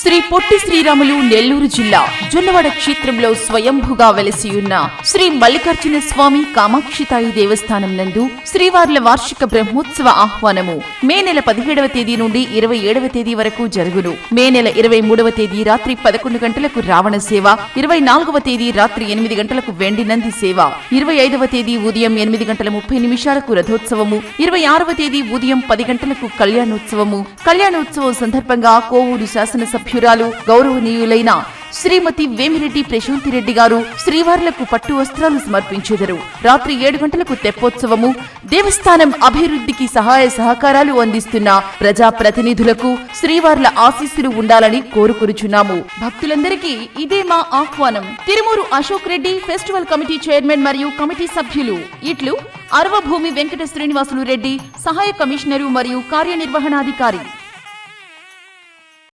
శ్రీ పొట్టి శ్రీరాములు నెల్లూరు జిల్లా జొన్నవాడ క్షేత్రంలో స్వయంభుగా వెలసియున్న శ్రీ మల్లికార్జున స్వామి కామాక్షితాయి దేవస్థానం నందు శ్రీవార్ల వార్షిక బ్రహ్మోత్సవ ఆహ్వానము మే నెల 17వ తేదీ నుండి 27వ తేదీ వరకు జరుగును. మే నెల 23వ తేదీ రాత్రి 11 గంటలకు రావణ సేవ, 24వ తేదీ రాత్రి 8 గంటలకు వెండి నంది సేవ, 25వ తేదీ ఉదయం 8 గంటల 30 నిమిషాలకు రథోత్సవము, 26వ తేదీ ఉదయం 10 గంటలకు కళ్యాణోత్సవము. కళ్యాణోత్సవం సందర్భంగా కోవూరు శాసనసభ్యురాలు గౌరవనీయులైన శ్రీమతి వేమిరెడ్డి ప్రశాంతిరెడ్డి గారు శ్రీవార్లకు పట్టు వస్త్రాలు సమర్పించెదరు. రాత్రి 7 గంటలకు తెప్పోత్సవము. దేవస్థానం అభివృద్ధికి సహాయ సహకారాలు అందిస్తున్న ప్రజాప్రతినిధులకు శ్రీవార్ల ఆశీస్సులు ఉండాలని కోరుకొనుచున్నాము. భక్తులందరికీ ఇదే మా ఆహ్వానం. Tirumuru Ashok Reddy festival committee chairman మరియు కమిటీ సభ్యులు. ఇట్లు అరవభూమి వెంకట శ్రీనివాసులు రెడ్డి, సహాయ కమిషనరు మరియు కార్యనిర్వహణాధికారి.